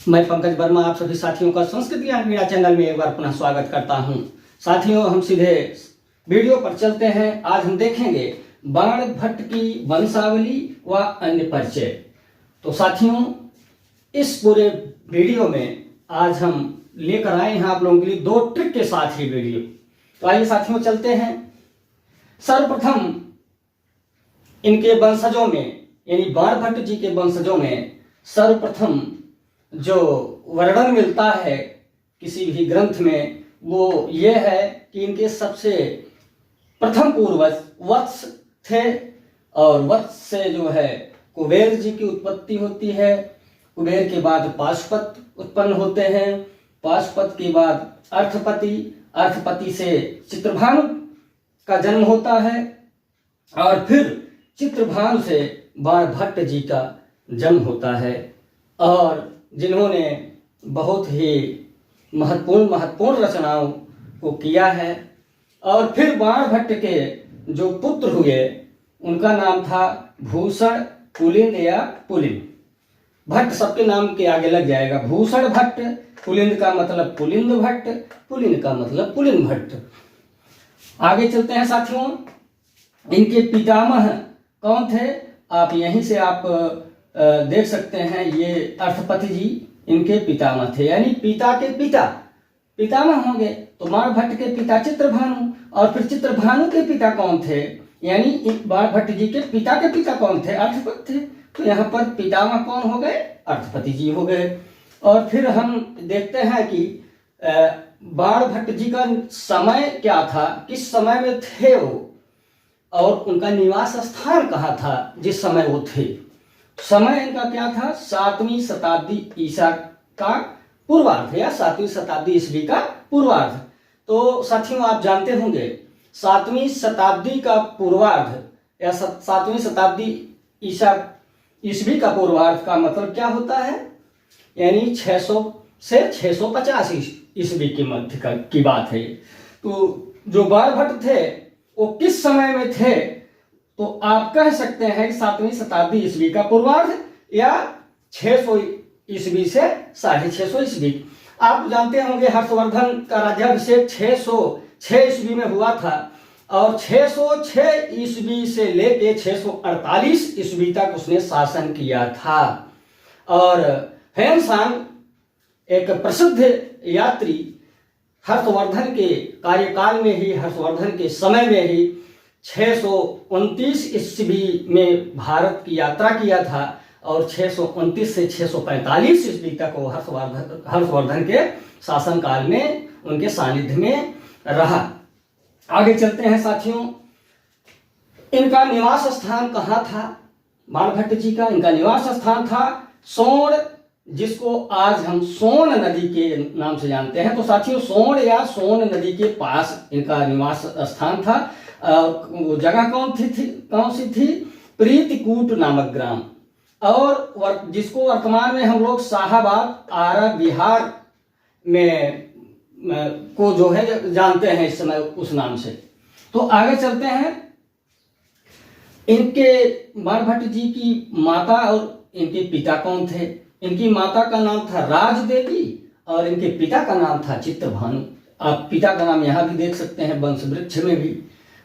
मैं पंकज वर्मा आप सभी साथियों का संस्कृत ज्ञान मीडिया चैनल में एक बार पुनः स्वागत करता हूं। साथियों, हम सीधे वीडियो पर चलते हैं। आज हम देखेंगे बाणभट्ट की वंशावली व अन्य परिचय। तो साथियों, इस पूरे वीडियो में आज हम लेकर आए हैं आप लोगों के लिए दो ट्रिक के साथ ही वीडियो। तो आइए साथियों चलते हैं। सर्वप्रथम इनके वंशजों में यानी बाणभट्ट जी के वंशजों में सर्वप्रथम जो वर्णन मिलता है किसी भी ग्रंथ में वो ये है कि इनके सबसे प्रथम पूर्वज वत्स थे और वत्स से जो है कुबेर जी की उत्पत्ति होती है। कुबेर के बाद पाशुपत उत्पन्न होते हैं। पाशुपत के बाद अर्थपति, अर्थपति से चित्रभानु का जन्म होता है और फिर चित्रभानु से बाणभट्ट जी का जन्म होता है और जिन्होंने बहुत ही महत्वपूर्ण रचनाओं को किया है। और फिर बाणभट्ट के जो पुत्र हुए उनका नाम था भूषण, पुलिंद या पुलिन। भट्ट सबके नाम के आगे लग जाएगा। भूषण भट्ट, पुलिंद का मतलब पुलिंद भट्ट, पुलिन का मतलब पुलिन भट्ट। आगे चलते हैं साथियों। इनके पितामह कौन थे? आप यहीं से आप देख सकते हैं। ये अर्थपति जी इनके पितामह थे, यानी पिता के पिता पितामह होंगे। तो बाणभट्ट के पिता चित्रभानु और फिर चित्रभानु के पिता कौन थे? यानी बाणभट्ट जी के पिता कौन थे? अर्थपति थे। तो यहाँ पर पितामह कौन हो गए? अर्थपति जी हो गए। और फिर हम देखते हैं कि बाणभट्ट जी का समय क्या था, किस समय में थे वो, और उनका निवास स्थान कहाँ था जिस समय वो थे। समय इनका क्या था? 7वीं शताब्दी ईसा का पूर्वार्ध या 7वीं शताब्दी ईस्वी का पूर्वार्ध। तो साथियों, आप जानते होंगे 7वीं शताब्दी का पूर्वार्ध या 7वीं शताब्दी ईस्वी का पूर्वार्ध का मतलब क्या होता है? यानी 600 से 650 ईस्वी के मध्य की बात है। तो जो बाणभट्ट थे वो किस समय में थे? तो आप कह सकते हैं 7वीं शताब्दी ईस्वी का पूर्वार्ध या 600 ईस्वी से 650 ईस्वी। आप जानते होंगे हर्षवर्धन का राज्याभिषेक 606 ईस्वी में हुआ था और 606 ईस्वी से लेके 648 ईस्वी तक उसने शासन किया था। और ह्वेनसांग एक प्रसिद्ध यात्री हर्षवर्धन के कार्यकाल में ही, हर्षवर्धन के समय में ही 629 ईस्वी में भारत की यात्रा किया था और 629 से 645 ईस्वी तक वो हर्षवर्धन के शासनकाल में उनके सानिध्य में रहा। आगे चलते हैं साथियों। इनका निवास स्थान कहाँ था? बाणभट्ट जी का इनका निवास स्थान था सोन, जिसको आज हम सोन नदी के नाम से जानते हैं। तो साथियों, सोन या सोन नदी के पास इनका निवास स्थान था। वो जगह कौन सी थी? प्रीतिकूट नामक ग्राम, और जिसको वर्तमान में हम लोग शाहाबाद आरा बिहार में को जो है जानते हैं इस समय उस नाम से। तो आगे चलते हैं। इनके बाणभट्ट जी की माता और इनके पिता कौन थे? इनकी माता का नाम था राजदेवी और इनके पिता का नाम था चित्रभानु। आप पिता का नाम यहाँ भी देख सकते हैं वंश वृक्ष में भी।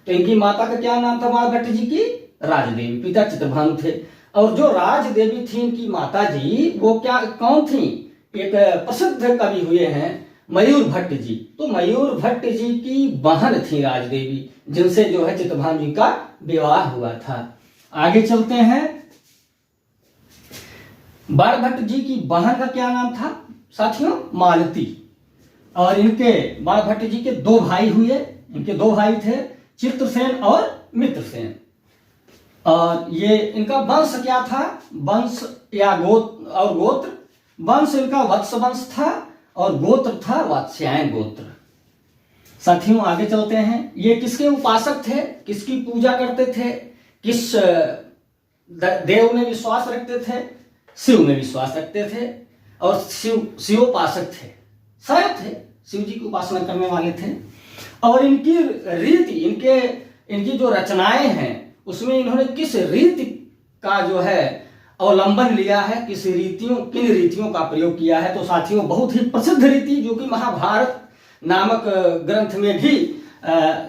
तो इनकी माता का क्या नाम था बाणभट्ट जी की? राजदेवी। पिता चित्रभानु थे। और जो राजदेवी थी इनकी माता जी, वो कौन थी? एक प्रसिद्ध कवि हुए हैं मयूर भट्ट जी। तो मयूर भट्ट जी की बहन थी राजदेवी, जिनसे जो है चित्रभानु जी का विवाह हुआ था। आगे चलते हैं। बाणभट्ट जी की बहन का क्या नाम था साथियों? मालती। और इनके बाणभट्ट जी के दो भाई हुए। इनके दो भाई थे, चित्रसेन और मित्रसेन। और ये इनका वंश क्या था? वंश या गोत्र। वंश इनका वत्स वंश था और गोत्र था वात्स्यायन गोत्र। साथियों, आगे चलते हैं। ये किसके उपासक थे? किसकी पूजा करते थे? किस देव में विश्वास रखते थे? शिव में विश्वास रखते थे और शिवोपासक थे, शैव थे, शिव जी की उपासना करने वाले थे। और इनकी रीति, इनकी जो रचनाएं हैं उसमें इन्होंने किस रीति का जो है अवलंबन लिया है, किन रीतियों का प्रयोग किया है। तो साथियों, बहुत ही प्रसिद्ध रीति जो कि महाभारत नामक ग्रंथ में भी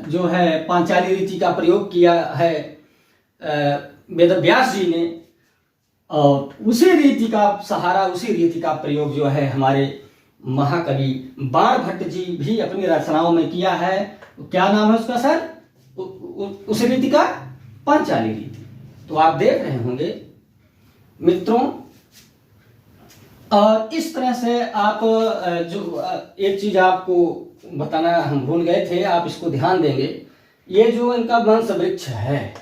जो है पांचाली रीति का प्रयोग किया है वेदव्यास जी ने, और उसी रीति का सहारा, उसी रीति का प्रयोग जो है हमारे महाकवि बाण भट्ट जी भी अपनी रचनाओं में किया है। क्या नाम है उसका सर? उस रीति का पांचाली रीति। तो आप देख रहे होंगे मित्रों, और इस तरह से आप जो एक चीज आपको बताना हम भूल गए थे, आप इसको ध्यान देंगे। ये जो इनका वंश वृक्ष है,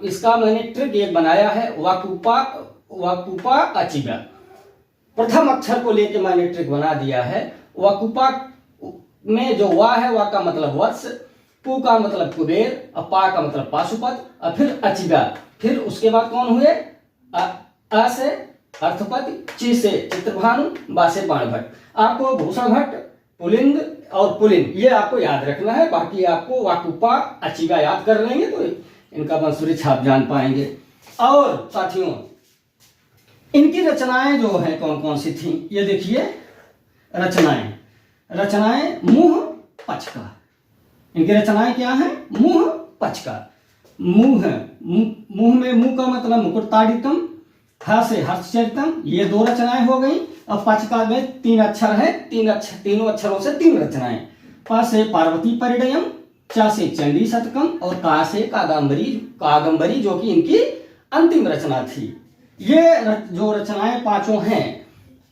इसका मैंने ट्रिक एक बनाया है, वाकुपा अचिबा। प्रथम अक्षर को लेकर मैंने ट्रिक बना दिया है। वाकुपा में जो वा है, वा का मतलब वत्स, पू का मतलब कुबेर, और पा का मतलब पाशुपत, और फिर अचिबा। फिर उसके बाद कौन हुए? अ से अर्थपति, ची से चित्रभानु, बा से बाणभट्ट। आपको भूषण भट्ट, पुलिंद और पुलिन ये आपको याद रखना है। बाकी आपको वाकुपा अचिबा याद कर लेंगे तो इनका वंशवृक्ष आप जान पाएंगे। और साथियों, इनकी रचनाएं जो है कौन कौन सी थी, ये देखिए। रचनाएं मुंह पचका। इनकी रचनाएं क्या है? मुंह पचका। मुंह में मुंह का मतलब मुकुटताड़ितम, ह से हर्षचरितम, ये 2 रचनाएं हो गई। और पचका में 3 अक्षर है, तीनों अक्षरों से 3 रचनाएं। प से पार्वती परिणयम, च से चंडी शतकम, और का से कादंबरी जो कि इनकी अंतिम रचना थी। ये जो रचनाएं 5 हैं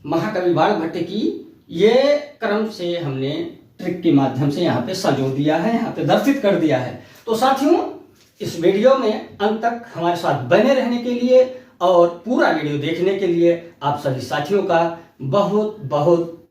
महाकवि बाण भट्ट की, ये क्रम से हमने ट्रिक के माध्यम से यहाँ पे संजो दिया है, यहाँ पे दर्शित कर दिया है। तो साथियों, इस वीडियो में अंत तक हमारे साथ बने रहने के लिए और पूरा वीडियो देखने के लिए आप सभी साथियों का बहुत बहुत